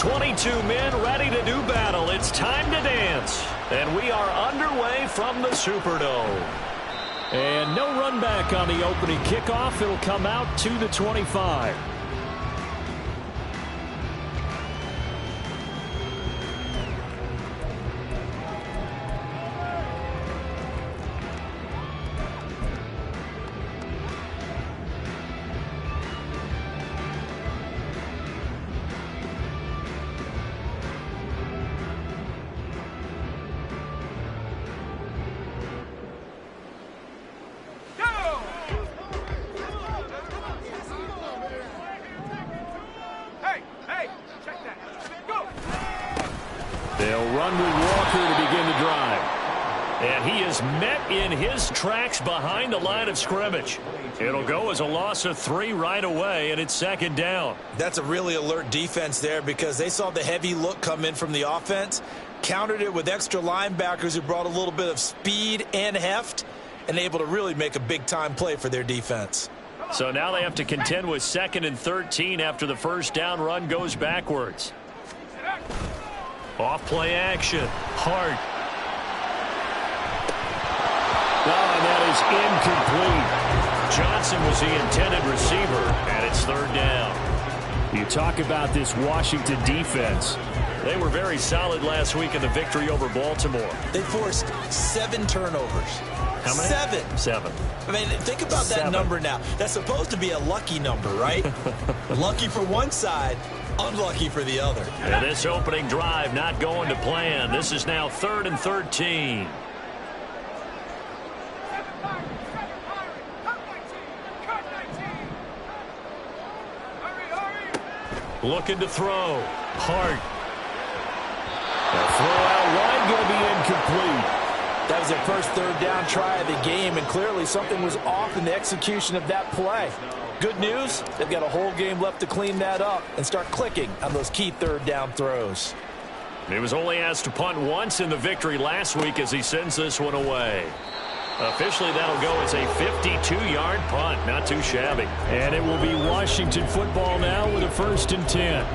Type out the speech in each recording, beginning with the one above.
22 men ready to do battle. It's time to dance. And we are underway from the Superdome. And no run back on the opening kickoff. It'll come out to the 25. They'll run with Walker to begin the drive. And he is met in his tracks behind the line of scrimmage. It'll go as a loss of 3 right away, and it's second down. That's a really alert defense there because they saw the heavy look come in from the offense, countered it with extra linebackers who brought a little bit of speed and heft, and able to really make a big-time play for their defense. So now they have to contend with 2nd and 13 after the first down run goes backwards. Off play action. Hart. And that is incomplete. Johnson was the intended receiver, and it's 3rd down. You talk about this Washington defense. They were very solid last week in the victory over Baltimore. They forced 7 turnovers. How many? 7. I mean, think about that number now. That's supposed to be a lucky number, right? Lucky for one side, unlucky for the other. And this opening drive not going to plan. This is now 3rd and 13. Looking to throw. Hart. The throw out wide going to be incomplete. That was their first 3rd down try of the game, and clearly something was off in the execution of that play. Good news, they've got a whole game left to clean that up and start clicking on those key 3rd down throws. He was only asked to punt once in the victory last week as he sends this one away. Officially, that'll go as a 52-yard punt. Not too shabby. And it will be Washington football now with a 1st and 10.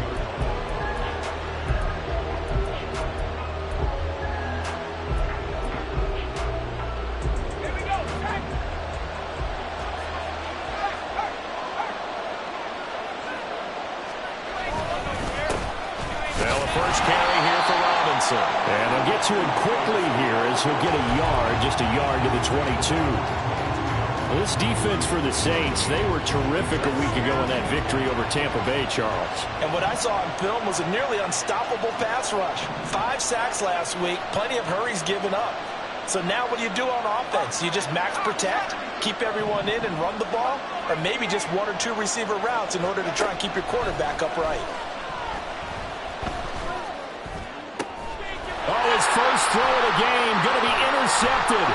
And they'll get to him quickly here as he'll get a yard, just a yard to the 22. Well, this defense for the Saints, they were terrific a week ago in that victory over Tampa Bay, Charles. And what I saw on film was a nearly unstoppable pass rush. 5 sacks last week, plenty of hurries given up. So now what do you do on offense? You just max protect, keep everyone in and run the ball, or maybe just 1 or 2 receiver routes in order to try and keep your quarterback upright. Oh, his first throw of the game going to be intercepted.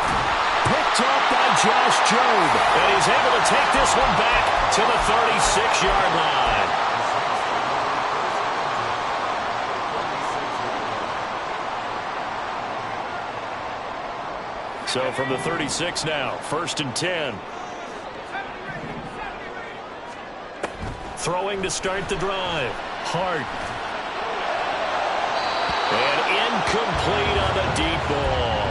Picked up by Josh Jobe. And he's able to take this one back to the 36-yard line. So from the 36 now, 1st and 10. Throwing to start the drive. Hart. And incomplete on the deep ball.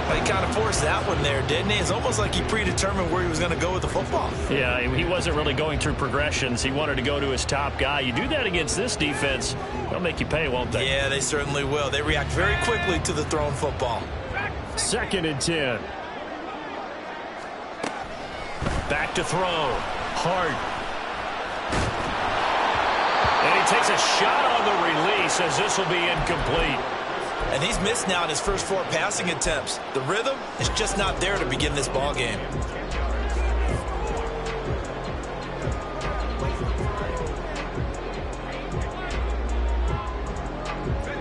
Well, he kind of forced that one there, didn't he? It's almost like he predetermined where he was going to go with the football. Yeah, he wasn't really going through progressions. He wanted to go to his top guy. You do that against this defense, they'll make you pay, won't they? Yeah, they certainly will. They react very quickly to the thrown football. 2nd and 10. Back to throw. Hart. And he takes a shot on the release as this will be incomplete. And he's missed now in his first 4 passing attempts. The rhythm is just not there to begin this ball game.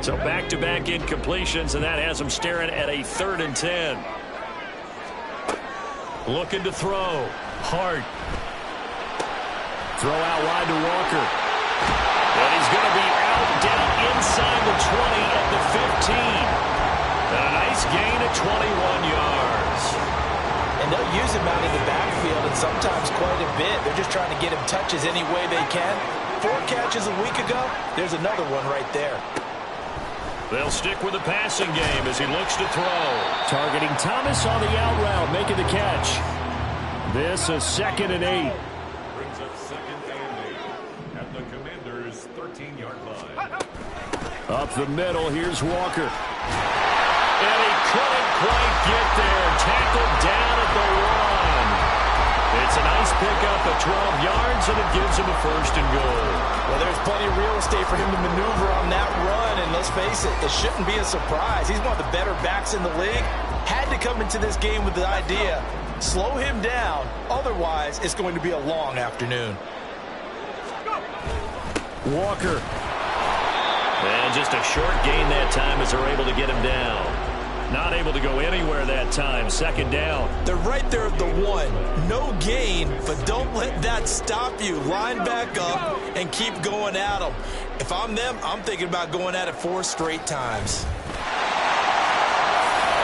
So back-to-back incompletions, and that has him staring at a 3rd and 10. Looking to throw. Hart. Throw out wide to Walker. And he's going to be out down inside the 20 at the 15. And a nice gain of 21 yards. And they'll use him out of the backfield, and sometimes quite a bit. They're just trying to get him touches any way they can. 4 catches a week ago. There's another one right there. They'll stick with the passing game as he looks to throw. Targeting Thomas on the out route, making the catch. This is 2nd and 8. Brings up 2nd and 8 at the Commander's 13-yard line. Up the middle, here's Walker. And he couldn't quite get there. Tackled down at the 1. It's a nice pickup of 12 yards, and it gives him a 1st and goal. Well, there's plenty of real estate for him to maneuver on that run, and let's face it, it shouldn't be a surprise. He's one of the better backs in the league. Had to come into this game with the idea, slow him down, otherwise it's going to be a long afternoon. Walker. And just a short gain that time as they're able to get him down. Not able to go anywhere that time. 2nd down. They're right there at the 1. No gain, but don't let that stop you. Line back up and keep going at them. If I'm them, I'm thinking about going at it 4 straight times.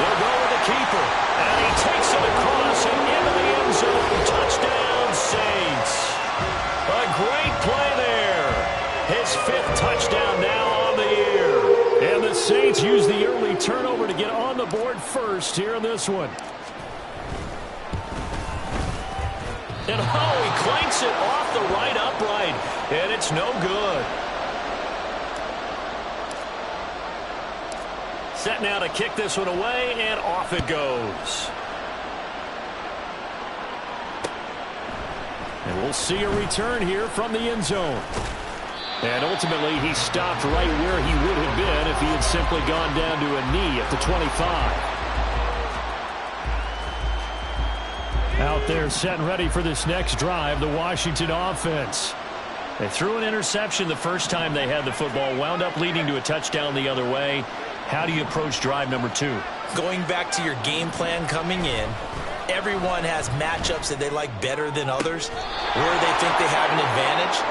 They'll go with the keeper. And he takes it across and into the end zone. Touchdown, Saints. A great play there. His 5th touchdown now on the year. And the Saints use the early turnover to get on the board first here in this one. And he clanks it off the right upright. And it's no good. Set now to kick this one away, and off it goes. And we'll see a return here from the end zone. And ultimately, he stopped right where he would have been if he had simply gone down to a knee at the 25. Out there set and ready for this next drive, the Washington offense. They threw an interception the first time they had the football, wound up leading to a touchdown the other way. How do you approach drive number 2? Going back to your game plan coming in, everyone has matchups that they like better than others, where they think they have an advantage.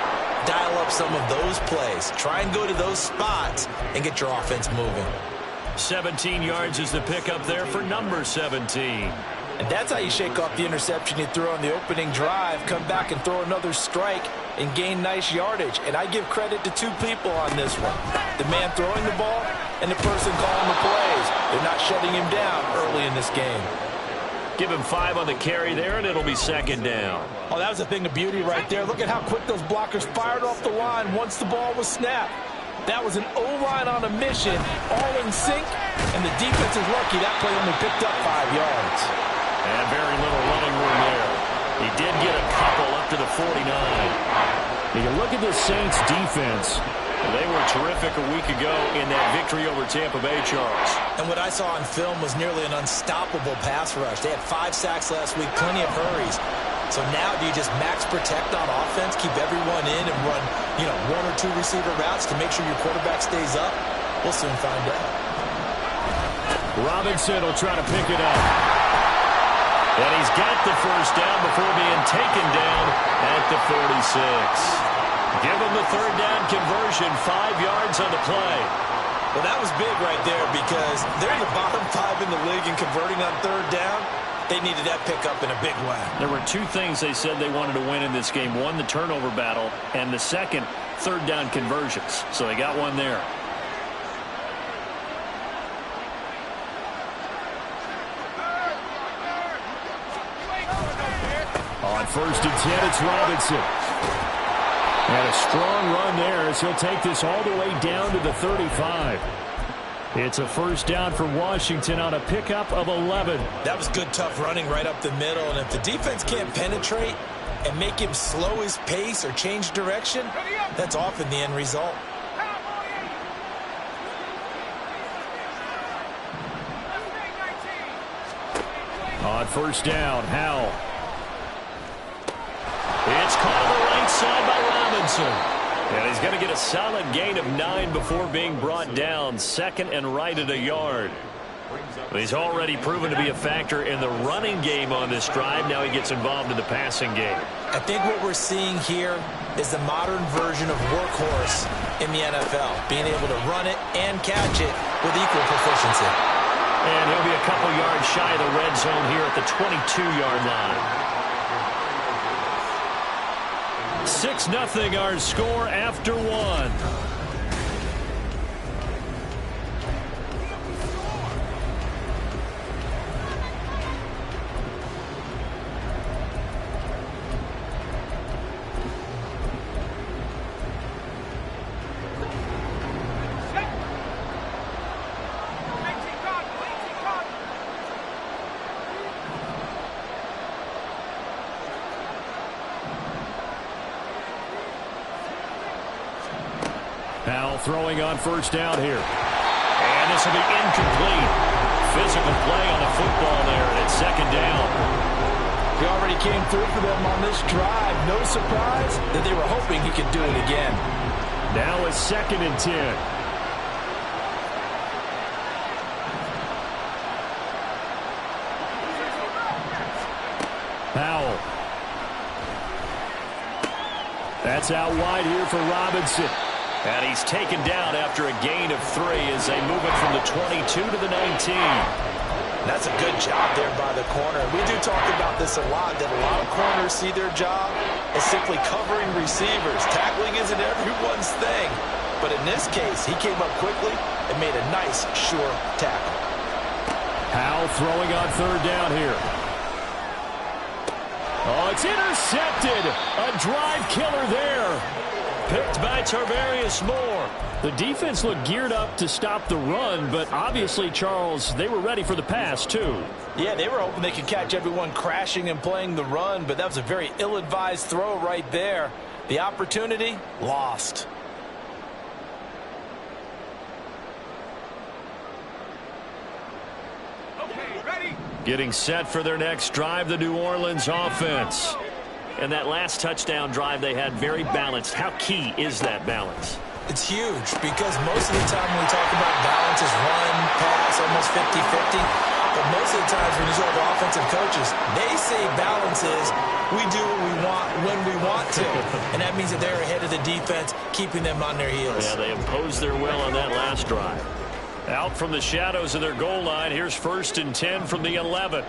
Dial up some of those plays. Try and go to those spots and get your offense moving. 17 yards is the pickup there for number 17. And that's how you shake off the interception you threw on the opening drive, come back and throw another strike and gain nice yardage. And I give credit to 2 people on this one. The man throwing the ball and the person calling the plays. They're not shutting him down early in this game. Give him 5 on the carry there, and it'll be 2nd down. Oh, that was a thing of beauty right there. Look at how quick those blockers fired off the line once the ball was snapped. That was an O-line on a mission, all in sync, and the defense is lucky that play only picked up 5 yards. And very little running room there. He did get a couple up to the 49. You can look at the Saints defense. They were terrific a week ago in that victory over Tampa Bay, Charles. And what I saw on film was nearly an unstoppable pass rush. They had 5 sacks last week, plenty of hurries. So now do you just max protect on offense, keep everyone in and run, 1 or 2 receiver routes to make sure your quarterback stays up? We'll soon find out. Robinson will try to pick it up. And he's got the 1st down before being taken down at the 46. Give him the 3rd down conversion, 5 yards on the play. Well, that was big right there because they're in the bottom 5 in the league in converting on 3rd down. They needed that pickup in a big way. There were 2 things they said they wanted to win in this game. 1, the turnover battle, and the 2nd, 3rd down conversions. So they got one there. On 1st and 10, it's Robinson. And a strong run there as he'll take this all the way down to the 35. It's a 1st down for Washington on a pickup of 11. That was good, tough running right up the middle. And if the defense can't penetrate and make him slow his pace or change direction, that's often the end result. On 1st down, Howell. It's caught on the right side by Robinson. And he's going to get a solid gain of 9 before being brought down. 2nd and right at a yard. He's already proven to be a factor in the running game on this drive. Now he gets involved in the passing game. I think what we're seeing here is the modern version of workhorse in the NFL. Being able to run it and catch it with equal proficiency. And he'll be a couple yards shy of the red zone here at the 22-yard line. 6-0 our score after one. Powell throwing on first down here. And this will be incomplete. Physical play on the football there, and it's second down. He already came through for them on this drive. No surprise that they were hoping he could do it again. Now it's 2nd and 10. Powell. That's out wide here for Robinson. And he's taken down after a gain of 3 as they move it from the 22 to the 19. That's a good job there by the corner. We do talk about this a lot, that a lot of corners see their job as simply covering receivers. Tackling isn't everyone's thing. But in this case, he came up quickly and made a nice, sure tackle. Powell throwing on third down here. Oh, it's intercepted. A drive killer there. Picked by Tarvarius Moore. The defense looked geared up to stop the run, but obviously, Charles, they were ready for the pass, too. Yeah, they were hoping they could catch everyone crashing and playing the run, but that was a very ill-advised throw right there. The opportunity, lost. Okay, ready. Getting set for their next drive, the New Orleans offense. And that last touchdown drive they had very balanced. How key is that balance? It's huge because most of the time when we talk about balance is run, pass, almost 50-50. But most of the times when you talk to offensive coaches, they say balance is we do what we want when we want to. And that means that they're ahead of the defense, keeping them on their heels. Yeah, they imposed their will on that last drive. Out from the shadows of their goal line, here's 1st and 10 from the 11.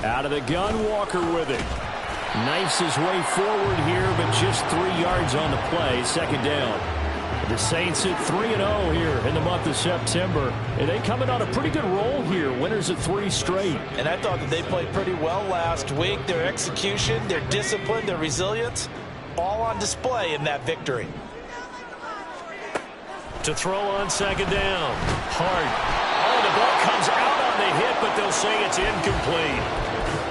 Out of the gun, Walker with it. Knifes his way forward here, but just 3 yards on the play. 2nd down. The Saints at 3-0 here in the month of September. And they coming on a pretty good roll here. Winners at 3 straight. And I thought that they played pretty well last week. Their execution, their discipline, their resilience, all on display in that victory. To throw on 2nd down. Hart. Oh, the ball comes out on the hit, but they'll say it's incomplete.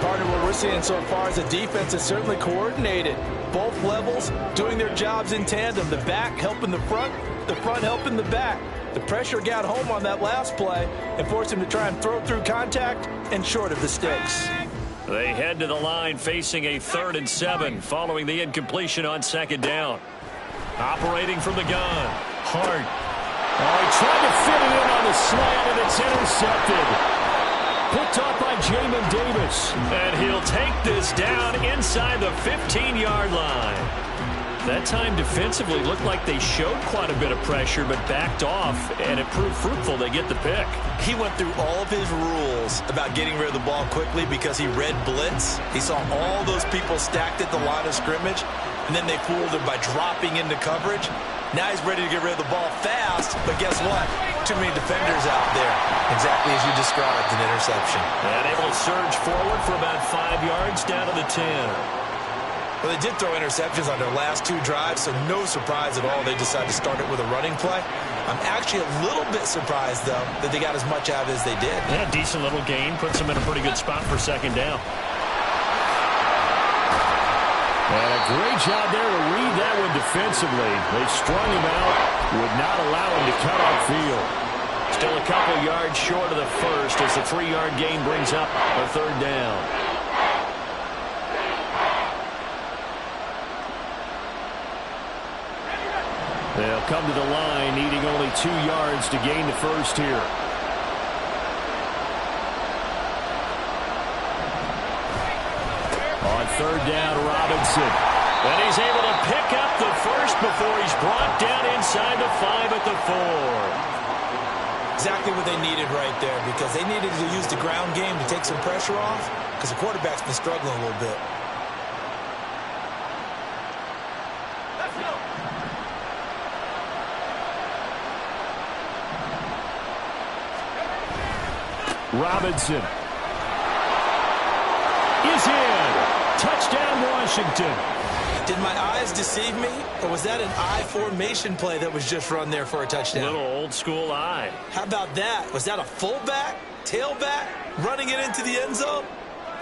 Part of what we're seeing so far is the defense is certainly coordinated. Both levels doing their jobs in tandem. The back helping the front helping the back. The pressure got home on that last play and forced him to try and throw through contact and short of the sticks. They head to the line facing a 3rd and 7 following the incompletion on 2nd down. Operating from the gun. Hart. Oh, he tried to fit it in on the slant, and it's intercepted. Picked off by Jamin Davis. And he'll take this down inside the 15-yard line. That time defensively looked like they showed quite a bit of pressure but backed off, and it proved fruitful. They get the pick. He went through all of his rules about getting rid of the ball quickly because he read blitz. He saw all those people stacked at the line of scrimmage, and then they fooled him by dropping into coverage. Now he's ready to get rid of the ball fast, but guess what? Too many defenders out there. Exactly as you described, an interception. And able to surge forward for about 5 yards down to the 10. Well, they did throw interceptions on their last 2 drives, so no surprise at all they decided to start it with a running play. I'm actually a little bit surprised, though, that they got as much out of it as they did. Yeah, decent little gain. Puts them in a pretty good spot for 2nd down. And a great job there to read that one defensively. They strung him out, would not allow him to cut upfield. Still a couple yards short of the first as the 3-yard gain brings up a 3rd down. They'll come to the line, needing only 2 yards to gain the first here. On 3rd down, Robinson. And he's able to pick up the first before he's brought down inside the 5 at the 4. Exactly what they needed right there, because they needed to use the ground game to take some pressure off, because the quarterback's been struggling a little bit. Robinson is in. Touchdown, Washington. Did my eyes deceive me, or was that an I formation play that was just run there for a touchdown? Little old school eye. How about that? Was that a fullback, tailback, running it into the end zone?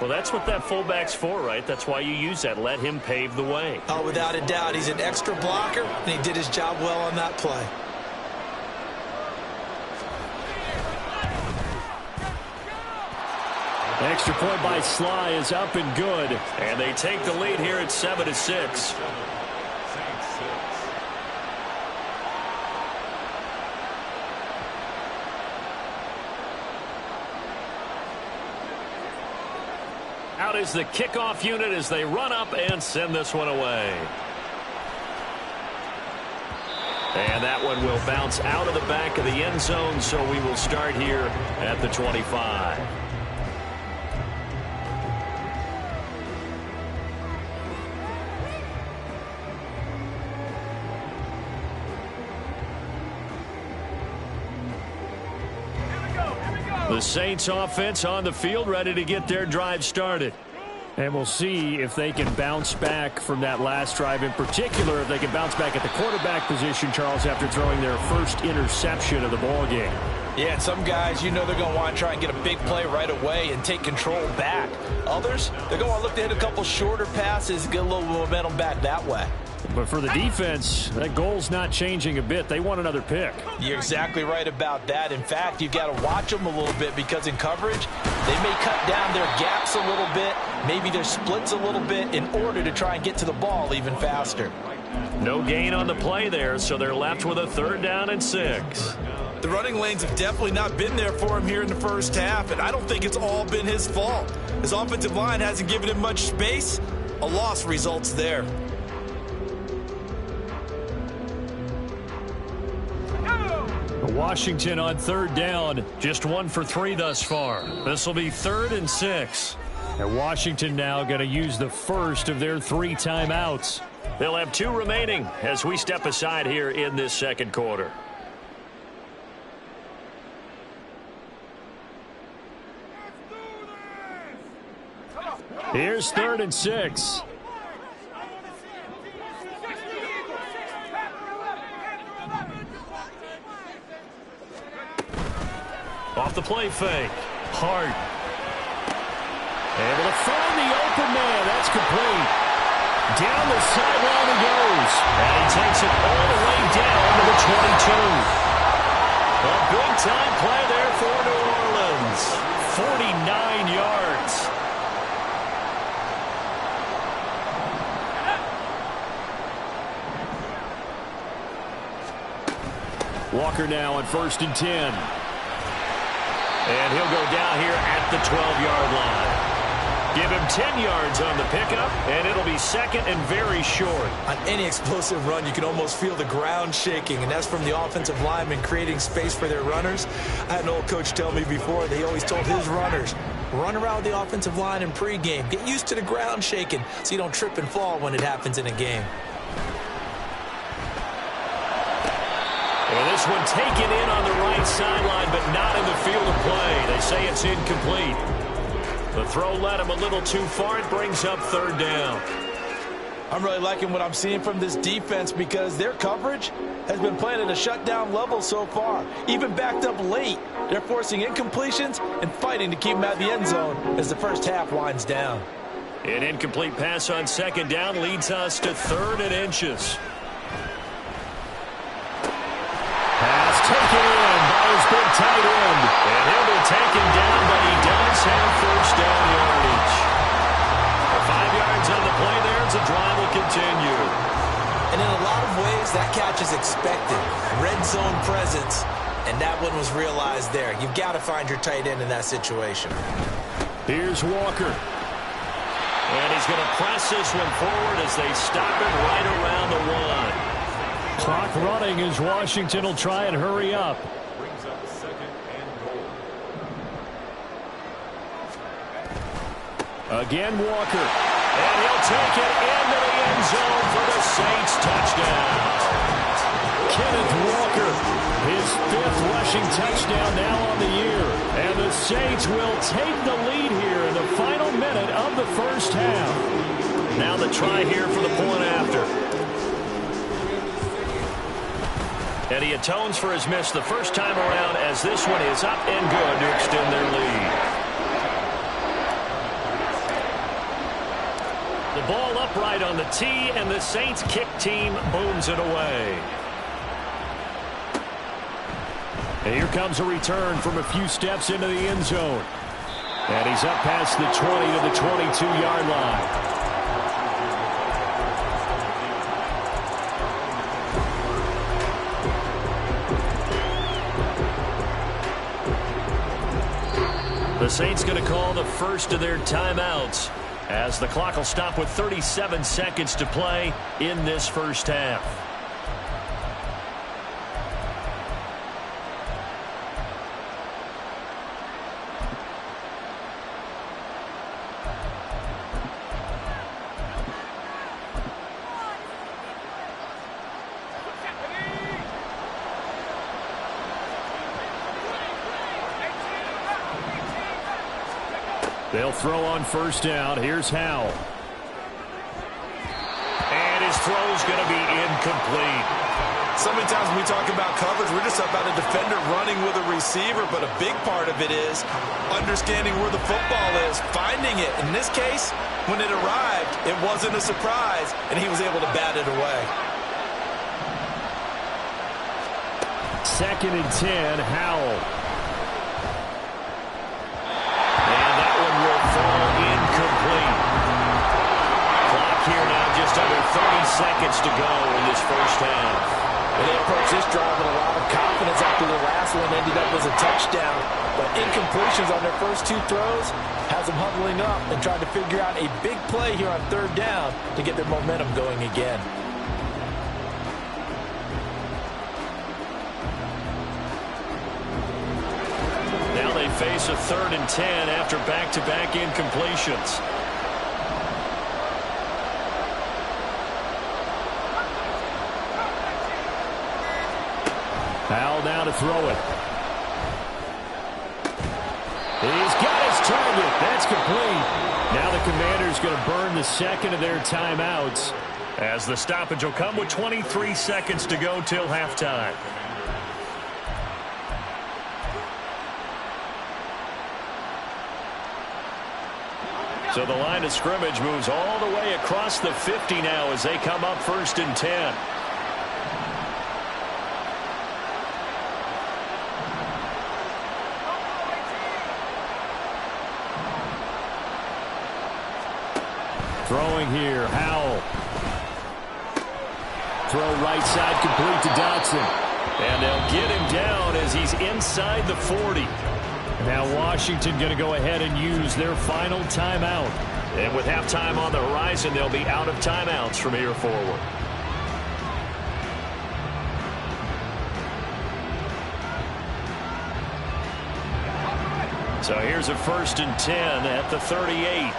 Well, that's what that fullback's for, right? That's why you use that. Let him pave the way. Oh, without a doubt. He's an extra blocker, and he did his job well on that play. Extra point by Sly is up and good. And they take the lead here at 7-6. Out is the kickoff unit as they run up and send this one away. And that one will bounce out of the back of the end zone, so we will start here at the 25. The Saints offense on the field, ready to get their drive started. And we'll see if they can bounce back from that last drive, in particular if they can bounce back at the quarterback position, Charles, after throwing their first interception of the ball game. Yeah, and some guys, you know they're going to want to try and get a big play right away and take control back. Others, they're going to want to look to hit a couple shorter passes, get a little momentum back that way. But for the defense, that goal's not changing a bit. They want another pick. You're exactly right about that. In fact, you've got to watch them a little bit because in coverage, they may cut down their gaps a little bit, maybe their splits a little bit in order to try and get to the ball even faster. No gain on the play there, so they're left with a 3rd down and 6. The running lanes have definitely not been there for him here in the first half, and I don't think it's all been his fault. His offensive line hasn't given him much space. A loss results there. Washington on 3rd down, just 1 for 3 thus far. This will be 3rd and 6. And Washington now going to use the first of their 3 timeouts. They'll have 2 remaining as we step aside here in this second quarter. Here's 3rd and 6. Off the play fake. Hart. Able to find the open man. That's complete. Down the sideline he goes. And he takes it all the way down to the 22. A big-time play there for New Orleans. 49 yards. Walker now on 1st and 10. And he'll go down here at the 12-yard line. Give him 10 yards on the pickup, and it'll be 2nd and very short. On any explosive run, you can almost feel the ground shaking, and that's from the offensive linemen creating space for their runners. I had an old coach tell me before, they always told his runners, run around the offensive line in pregame. Get used to the ground shaking so you don't trip and fall when it happens in a game. Well, this one taken in on the right sideline, but not in the field of play. They say it's incomplete. The throw led him a little too far. It brings up 3rd down. I'm really liking what I'm seeing from this defense because their coverage has been playing at a shutdown level so far. Even backed up late, they're forcing incompletions and fighting to keep them out of the end zone as the first half winds down. An incomplete pass on 2nd down leads us to 3rd and inches. Pass taken in by his big tight end. And he'll be taken down, but he does have 1st down yardage. 5 yards on the play there as the drive will continue. And in a lot of ways, that catch is expected. Red zone presence, and that one was realized there. You've got to find your tight end in that situation. Here's Walker. And he's going to press this one forward as they stop it right around the 1. Clock running as Washington will try and hurry up. Brings up 2nd and goal. Again, Walker. And he'll take it into the end zone for the Saints touchdown. Kenneth Walker His 5th rushing touchdown now on the year. And the Saints will take the lead here in the final minute of the first half. Now the try here for the point after. And he atones for his miss the first time around as this one is up and good to extend their lead. The ball upright on the tee, and the Saints kick team booms it away. And here comes a return from a few steps into the end zone. And he's up past the 20 to the 22-yard line. The Saints going to call the first of their timeouts as the clock will stop with 37 seconds to play in this first half. They'll throw on first down. Here's Howell. And his throw's going to be incomplete. So many times when we talk about coverage, we're just about a defender running with a receiver, but a big part of it is understanding where the football is, finding it. In this case, when it arrived, it wasn't a surprise, and he was able to bat it away. 2nd and 10, Howell. Here now, just under 30 seconds to go in this first half. And they approach this drive with a lot of confidence after the last one ended up as a touchdown. But incompletions on their first 2 throws has them huddling up and trying to figure out a big play here on 3rd down to get their momentum going again. Now they face a 3rd and 10 after back-to-back incompletions. Howell now to throw it. He's got his target. That's complete. Now the Commanders going to burn the 2nd of their timeouts as the stoppage will come with 23 seconds to go till halftime. So the line of scrimmage moves all the way across the 50 now as they come up 1st and 10. Throwing here, Howell. Throw right side complete to Dotson. And they'll get him down as he's inside the 40. Now Washington going to go ahead and use their final timeout. And with halftime on the horizon, they'll be out of timeouts from here forward. So here's a 1st and 10 at the 38.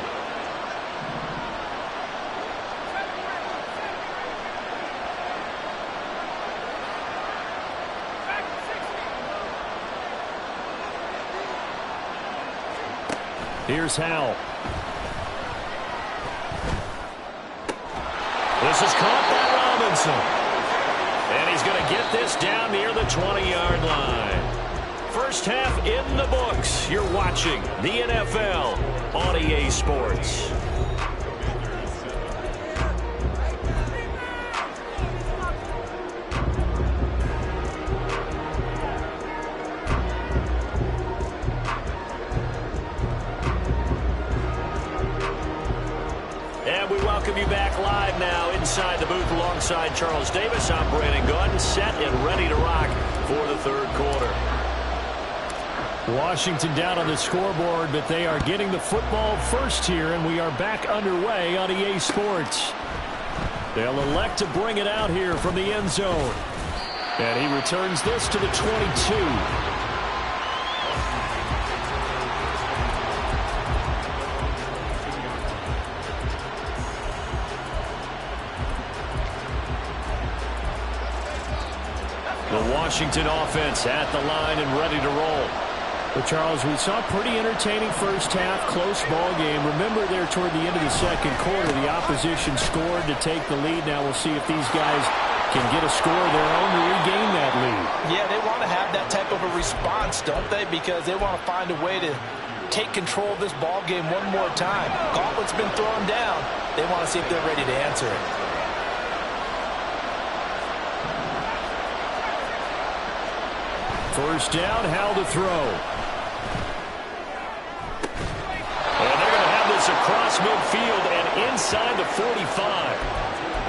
Here's Howell. This is caught by Robinson. And he's going to get this down near the 20-yard line. First half in the books. You're watching the NFL on EA Sports. Welcome you back live now inside the booth alongside Charles Davis. I'm Brandon Gaudin, set and ready to rock for the 3rd quarter. Washington down on the scoreboard, but they are getting the football first here, and we are back underway on EA Sports. They'll elect to bring it out here from the end zone. And he returns this to the 22. The Washington offense at the line and ready to roll. But, Charles, we saw a pretty entertaining first half, close ball game. Remember there toward the end of the second quarter, the opposition scored to take the lead. Now we'll see if these guys can get a score of their own to regain that lead. Yeah, they want to have that type of a response, don't they? Because they want to find a way to take control of this ball game one more time. Gauntlet's been thrown down. They want to see if they're ready to answer it. First down, Howell to throw. And they're going to have this across midfield and inside the 45.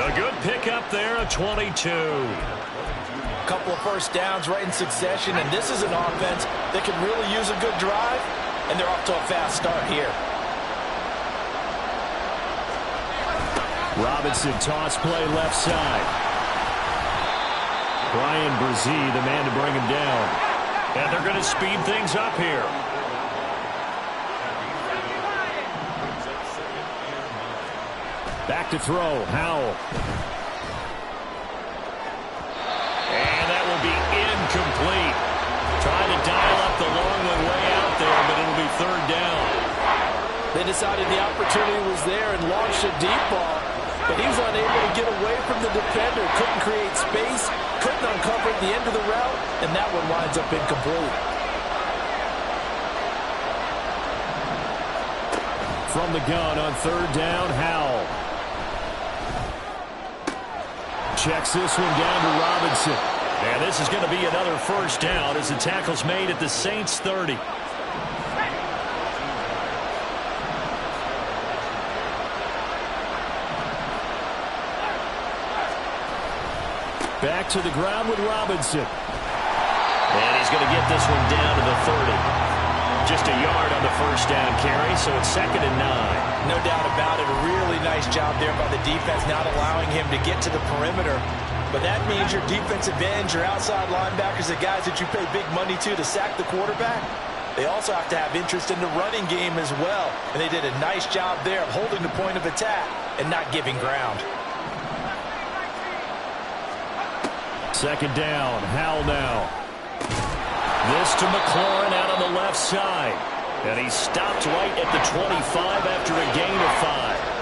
A good pickup there, a 22. A couple of first downs right in succession, and this is an offense that could really use a good drive, and they're off to a fast start here. Robinson toss play left side. Brian Brzee, the man to bring him down. And they're going to speed things up here. Back to throw, Howell. And that will be incomplete. Trying to dial up the long one way out there, but it'll be third down. They decided the opportunity was there and launched a deep ball, but he was unable to get away from the defender. Couldn't create space, couldn't uncover at the end of the route, and that one winds up incomplete. From the gun on third down, Howell. Checks this one down to Robinson. And this is going to be another first down as the tackle's made at the Saints 30. Back to the ground with Robinson. And he's going to get this one down to the 30. Just a yard on the first down carry, so it's 2nd and 9. No doubt about it. A really nice job there by the defense, not allowing him to get to the perimeter. But that means your defensive ends, your outside linebackers, the guys that you pay big money to sack the quarterback, they also have to have interest in the running game as well. And they did a nice job there of holding the point of attack and not giving ground. Second down, Howell now. This to McLaurin out on the left side. And he stopped right at the 25 after a gain of 5.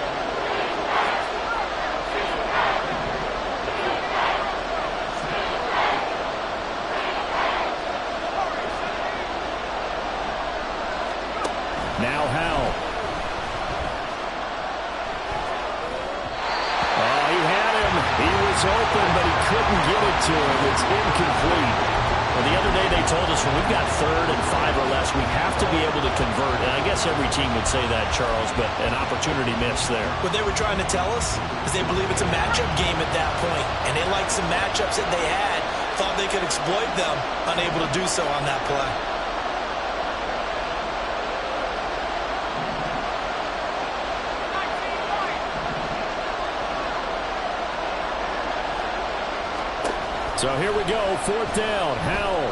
Now Howell. Oh, he had him. He was open, but he couldn't get it to him. It's incomplete. Well, the other day they told us when we've got 3rd and 5 or less, we have to be able to convert. And I guess every team would say that, Charles, but an opportunity missed there. What they were trying to tell us is they believe it's a matchup game at that point, and they liked some matchups that they had, thought they could exploit them, unable to do so on that play. So here we go, 4th down, Howell.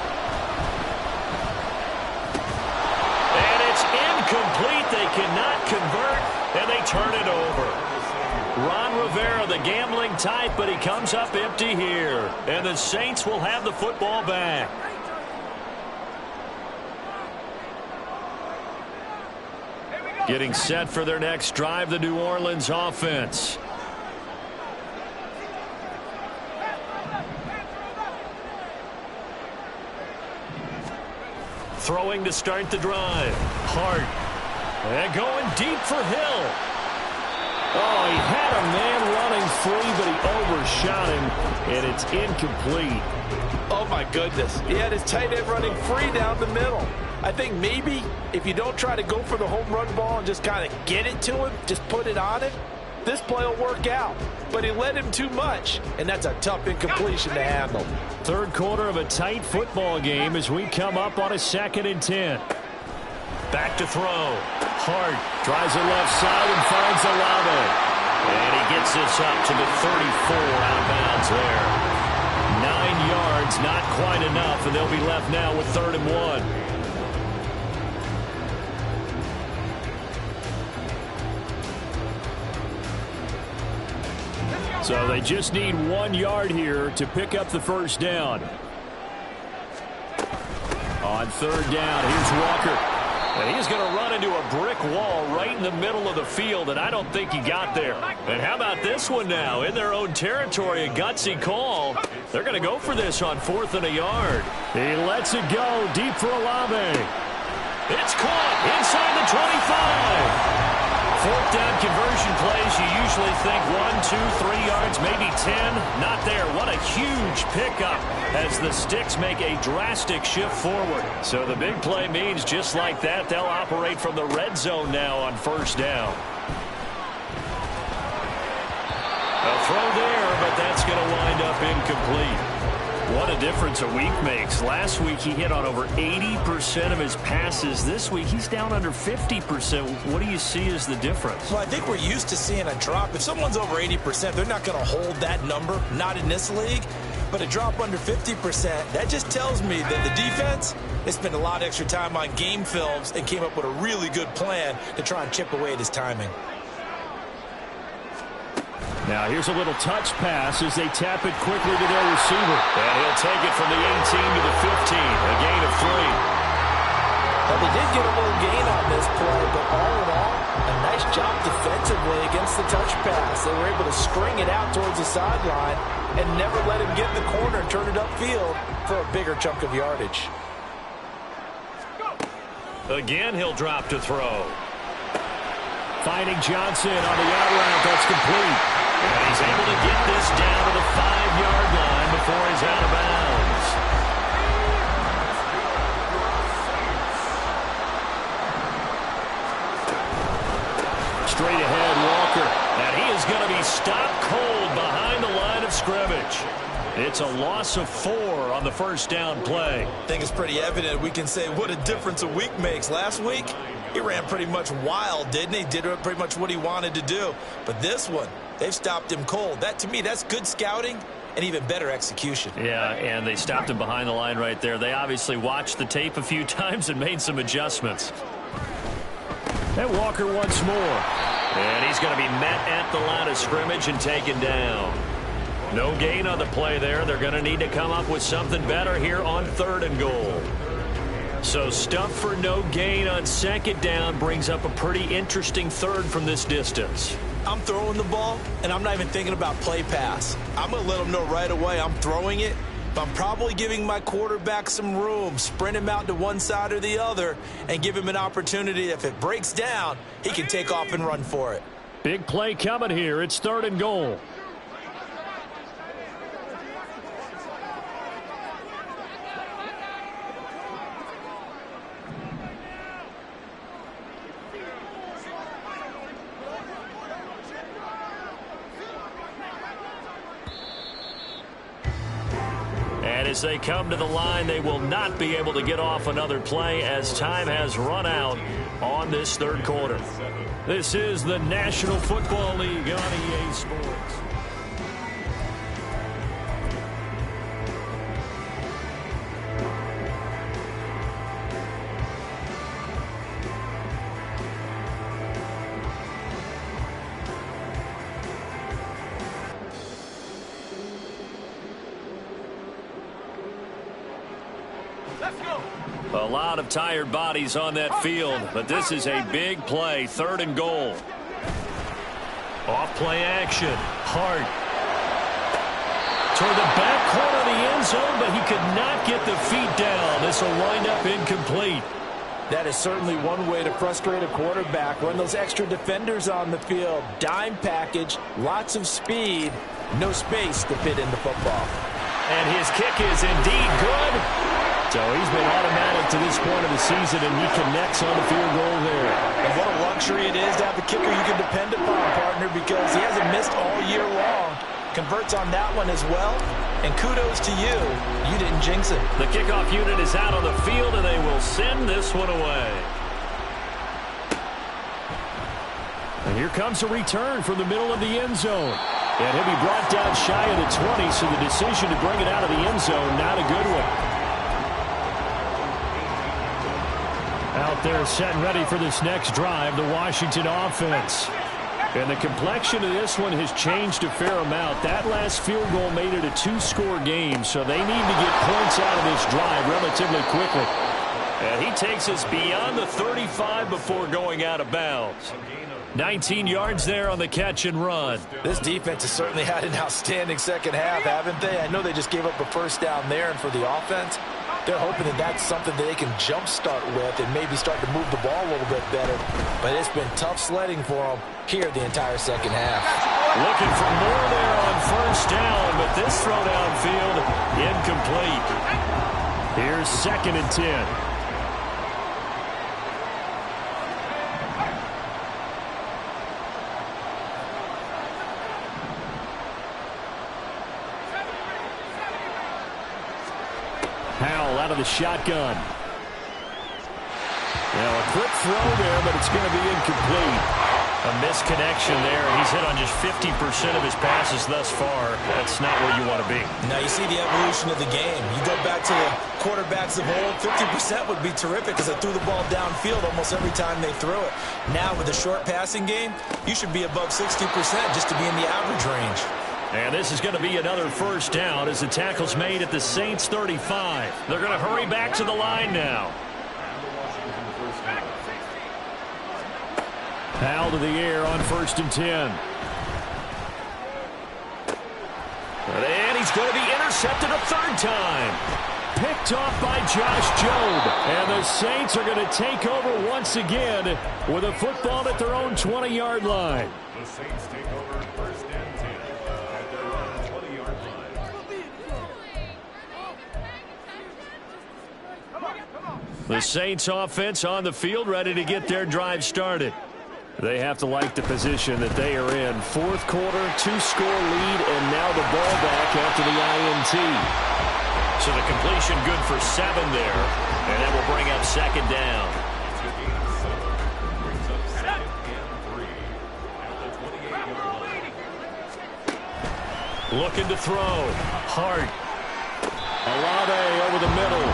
And it's incomplete. They cannot convert, and they turn it over. Ron Rivera, the gambling type, but he comes up empty here. And the Saints will have the football back. Getting set for their next drive, the New Orleans offense. Throwing to start the drive. Hart. And going deep for Hill. Oh, he had a man running free, but he overshot him, and it's incomplete. Oh, my goodness. He had his tight end running free down the middle. I think maybe if you don't try to go for the home run ball and just kind of get it to him, just put it on him, this play will work out. But he led him too much, and that's a tough incompletion to handle. Third quarter of a tight football game as we come up on a 2nd and 10. Back to throw. Hart drives it left side and finds Olave. And he gets this up to the 34 out of bounds there. 9 yards, not quite enough, and they'll be left now with 3rd and 1. So they just need 1 yard here to pick up the first down. On third down, here's Walker. And he's going to run into a brick wall right in the middle of the field, and I don't think he got there. And how about this one now? In their own territory, a gutsy call. They're going to go for this on 4th and a yard. He lets it go deep for Olave. It's caught inside the 25. 4th down conversion plays, you usually think 1, 2, 3 yards, maybe 10. Not there. What a huge pickup as the Sticks make a drastic shift forward. So the big play means just like that, they'll operate from the red zone now on 1st down. A throw there, but that's going to wind up incomplete. What a difference a week makes. Last week he hit on over 80% of his passes. This week he's down under 50%. What do you see as the difference? Well, I think we're used to seeing a drop. If someone's over 80%, they're not going to hold that number, not in this league. But a drop under 50%, that just tells me that the defense, they spent a lot of extra time on game films and came up with a really good plan to try and chip away at his timing. Now here's a little touch pass as they tap it quickly to their receiver. And he'll take it from the 18 to the 15, a gain of 3. Well, they did get a little gain on this play, but all in all, a nice job defensively against the touch pass. They were able to string it out towards the sideline and never let him get in the corner and turn it upfield for a bigger chunk of yardage. Again, he'll drop to throw. Finding Johnson on the out route. That's complete. And he's able to get this down to the 5-yard line before he's out of bounds. Straight ahead, Walker. And he is going to be stopped cold behind the line of scrimmage. It's a loss of 4 on the 1st down play. I think it's pretty evident. We can say what a difference a week makes. Last week, he ran pretty much wild, didn't he? Did pretty much what he wanted to do. But this one, they've stopped him cold. That, to me, that's good scouting and even better execution. Yeah, and they stopped him behind the line right there. They obviously watched the tape a few times and made some adjustments. And Walker once more. And he's going to be met at the line of scrimmage and taken down. No gain on the play there. They're going to need to come up with something better here on 3rd and goal. So stuff for no gain on 2nd down brings up a pretty interesting 3rd from this distance. I'm throwing the ball, and I'm not even thinking about play pass. I'm going to let them know right away I'm throwing it, but I'm probably giving my quarterback some room, sprint him out to one side or the other, and give him an opportunity. If it breaks down, he can take off and run for it. Big play coming here. It's 3rd and goal. As they come to the line, they will not be able to get off another play as time has run out on this 3rd quarter. This is the National Football League on EA Sports. A lot of tired bodies on that field, but this is a big play. 3rd and goal. Off play action. Hart. Toward the back corner of the end zone, but he could not get the feet down. This will wind up incomplete. That is certainly one way to frustrate a quarterback. Run those extra defenders on the field. Dime package, lots of speed, no space to fit in the football. And his kick is indeed good. So he's been automatic to this point of the season, and he connects on the field goal there. And what a luxury it is to have a kicker you can depend upon, partner, because he hasn't missed all year long. Converts on that one as well. And kudos to you. You didn't jinx it. The kickoff unit is out on the field, and they will send this one away. And here comes a return from the middle of the end zone. And he'll be brought down shy of the 20, so the decision to bring it out of the end zone, not a good one. Out there set and ready for this next drive, the Washington offense. And the complexion of this one has changed a fair amount. That last field goal made it a 2-score game, so they need to get points out of this drive relatively quickly. And he takes us beyond the 35 before going out of bounds. 19 yards there on the catch and run. This defense has certainly had an outstanding second half, haven't they? I know they just gave up a first down there, and for the offense, they're hoping that that's something that they can jumpstart with and maybe start to move the ball a little bit better. But it's been tough sledding for them here the entire second half. Looking for more there on first down, but this throw downfield incomplete. Here's 2nd and 10. Howell out of the shotgun. Now a quick throw there, but it's going to be incomplete. A misconnection there. He's hit on just 50% of his passes thus far. That's not where you want to be. Now you see the evolution of the game. You go back to the quarterbacks of old, 50% would be terrific because they threw the ball downfield almost every time they threw it. Now with the short passing game, you should be above 60% just to be in the average range. And this is going to be another first down as the tackle's made at the Saints 35. They're going to hurry back to the line now. Howell to the air on 1st and 10. And he's going to be intercepted a third time. Picked off by Josh Jobe. And the Saints are going to take over once again with a football at their own 20-yard line. The Saints take over 1st and 10 at their own 20-yard line. The Saints offense on the field, ready to get their drive started. They have to like the position that they are in. 4th quarter, 2-score lead, and now the ball back after the INT. So the completion good for 7 there, and that will bring up 2nd down. Brings up 2nd and 3 at the 28-yard line. Looking to throw. Hart. Olave over the middle.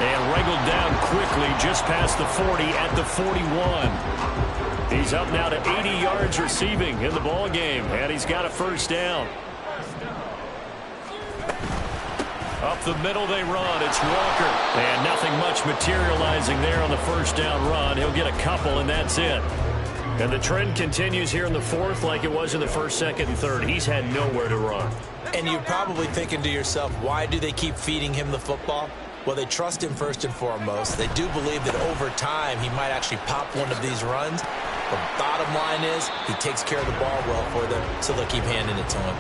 And wrangled down quickly just past the 40 at the 41. He's up now to 80 yards receiving in the ball game, and he's got a first down. Up the middle they run. It's Walker. And nothing much materializing there on the first down run. He'll get a couple, and that's it. And the trend continues here in the 4th like it was in the 1st, 2nd, and 3rd. He's had nowhere to run. And you're probably thinking to yourself, why do they keep feeding him the football? Well, they trust him first and foremost. They do believe that over time he might actually pop one of these runs. The bottom line is he takes care of the ball well for them, so they'll keep handing it to him.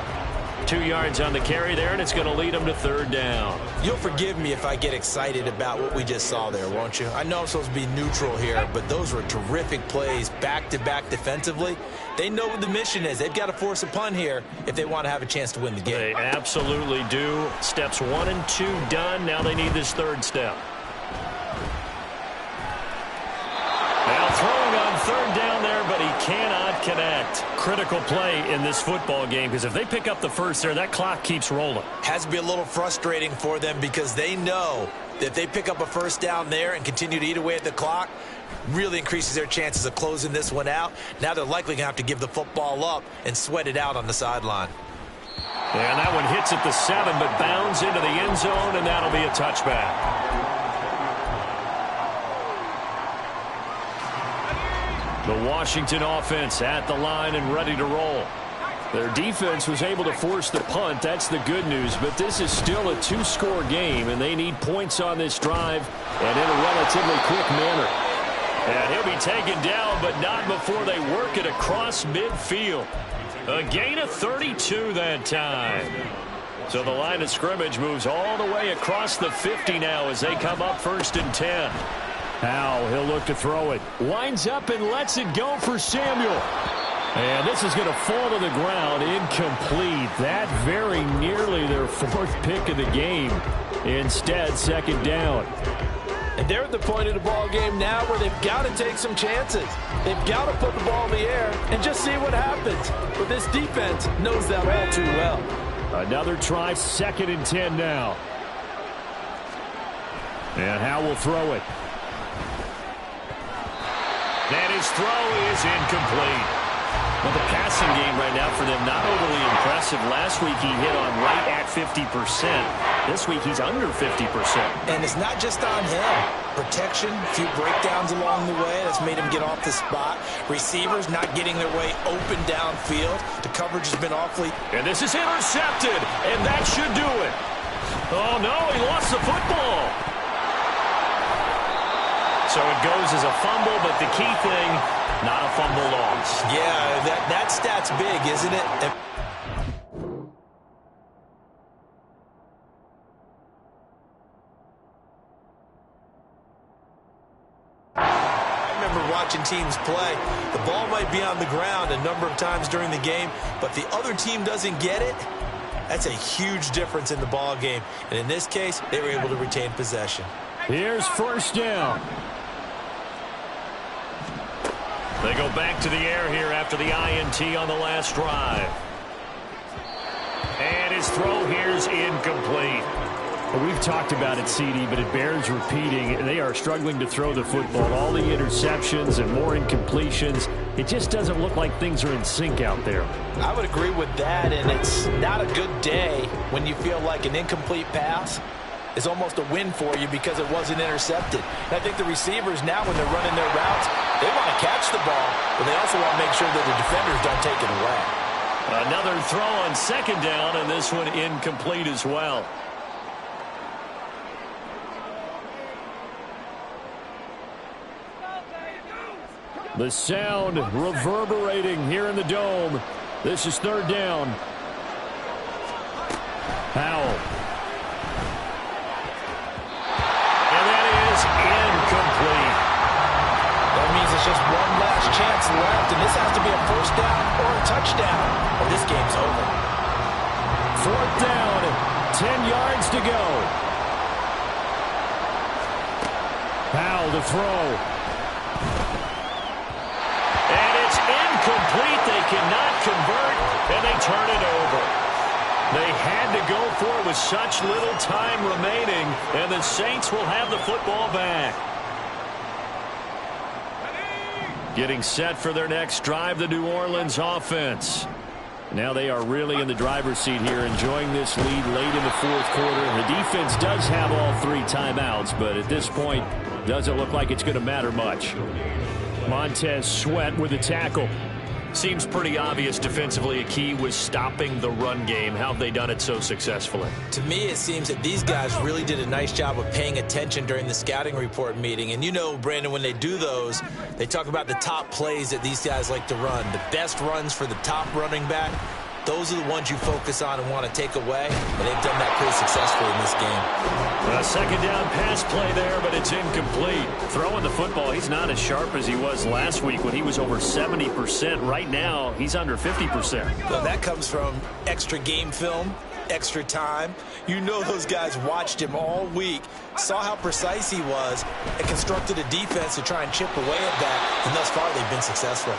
2 yards on the carry there, and it's going to lead him to 3rd down. You'll forgive me if I get excited about what we just saw there, won't you? I know I'm supposed to be neutral here, but those were terrific plays back-to-back defensively. They know what the mission is. They've got to force a punt here if they want to have a chance to win the game. They absolutely do. Steps 1 and 2 done. Now they need this 3rd step. Now throwing on 3rd down there, but he cannot connect. Critical play in this football game because if they pick up the first there, that clock keeps rolling. Has to be a little frustrating for them because they know that if they pick up a first down there and continue to eat away at the clock, really increases their chances of closing this one out. Now they're likely going to have to give the football up and sweat it out on the sideline. And that one hits at the 7, but bounds into the end zone, and that'll be a touchback. The Washington offense at the line and ready to roll. Their defense was able to force the punt. That's the good news. But this is still a 2-score game, and they need points on this drive and in a relatively quick manner. And he'll be taken down, but not before they work it across midfield. A gain of 32 that time. So the line of scrimmage moves all the way across the 50 now as they come up 1st and 10. Howell, he'll look to throw it. Winds up and lets it go for Samuel. And this is going to fall to the ground, incomplete. That very nearly their 4th pick of the game. Instead, 2nd down. And they're at the point of the ball game now where they've got to take some chances. They've got to put the ball in the air and just see what happens. But this defense knows that all too well. Another try, 2nd and 10 now. And Howell will throw it. And his throw is incomplete. Well, the passing game right now for them, not overly impressive. Last week he hit on right at 50%. This week, he's under 50%. And it's not just on him. Protection, a few breakdowns along the way. That's made him get off the spot. Receivers not getting their way open downfield. The coverage has been awfully... And this is intercepted, and that should do it. Oh, no, he lost the football. So it goes as a fumble, but the key thing, not a fumble loss. Yeah, that stat's big, isn't it? Watching teams play, the ball might be on the ground a number of times during the game, but the other team doesn't get it. That's a huge difference in the ball game, and in this case, they were able to retain possession. Here's first down. They go back to the air here after the INT on the last drive. And his throw here's incomplete. We've talked about it, CD, but it bears repeating. They are struggling to throw the football. All the interceptions and more incompletions. It just doesn't look like things are in sync out there. I would agree with that, and it's not a good day when you feel like an incomplete pass is almost a win for you because it wasn't intercepted. And I think the receivers now, when they're running their routes, they want to catch the ball, but they also want to make sure that the defenders don't take it away. Another throw on second down, and this one incomplete as well. The sound reverberating here in the dome. This is third down. Howell. And that is incomplete. That means it's just one last chance left, and this has to be a first down or a touchdown, or this game's over. Fourth down, 10 yards to go. Howell to throw. Incomplete. They cannot convert, and they turn it over. They had to go for it with such little time remaining, and the Saints will have the football back. Getting set for their next drive, the New Orleans offense. Now they are really in the driver's seat here, enjoying this lead late in the fourth quarter. The defense does have all 3 timeouts, but at this point, doesn't look like it's going to matter much. Montez Sweat with a tackle. Seems pretty obvious defensively a key was stopping the run game. How have they done it so successfully? To me, it seems that these guys really did a nice job of paying attention during the scouting report meeting. And you know, Brandon, when they do those, they talk about the top plays that these guys like to run. The best runs for the top running back. Those are the ones you focus on and want to take away, and they've done that pretty successfully in this game. A second down pass play there, but it's incomplete. Throwing the football, he's not as sharp as he was last week when he was over 70%. Right now, he's under 50%. Well, that comes from extra game film, extra time. You know those guys watched him all week, saw how precise he was, and constructed a defense to try and chip away at that, and thus far they've been successful.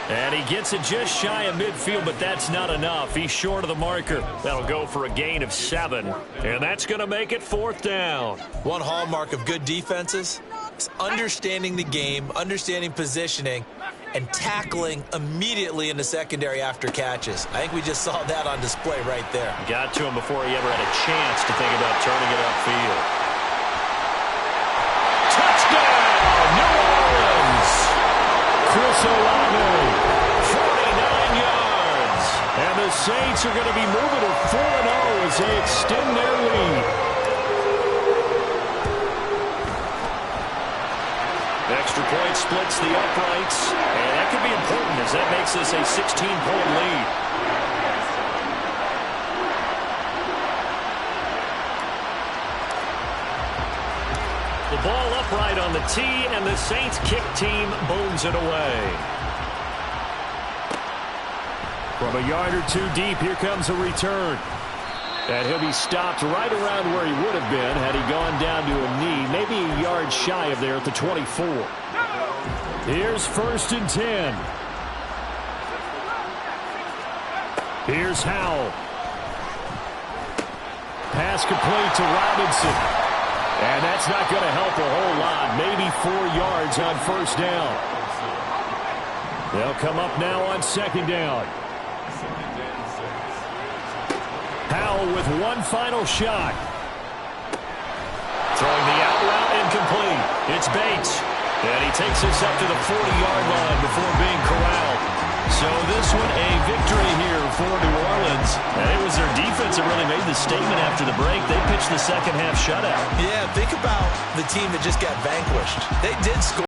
And he gets it just shy of midfield, but that's not enough. He's short of the marker. That'll go for a gain of 7. And that's going to make it fourth down. One hallmark of good defenses is understanding the game, understanding positioning, and tackling immediately in the secondary after catches. I think we just saw that on display right there. Got to him before he ever had a chance to think about turning it upfield. Touchdown, New Orleans! Chris Olave, 49 yards. And the Saints are going to be moving to 4-0 as they extend their lead. Extra point splits the uprights, and that could be important as that makes this a 16-point lead. The ball upright on the tee, and the Saints kick team booms it away. From a yard or 2 deep, here comes a return. And he'll be stopped right around where he would have been had he gone down to a knee, maybe a yard shy of there at the 24. Here's first and 10. Here's Howell. Pass complete to Robinson. And that's not going to help a whole lot. Maybe 4 yards on first down. They'll come up now on second down. Howell with one final shot. Throwing the out route incomplete. It's Bates. And he takes us up to the 40-yard line before being corralled. So this one a victory here for New Orleans. And it was their defense that really made the statement after the break. They pitched the second half shutout. Yeah, think about the team that just got vanquished. They did score.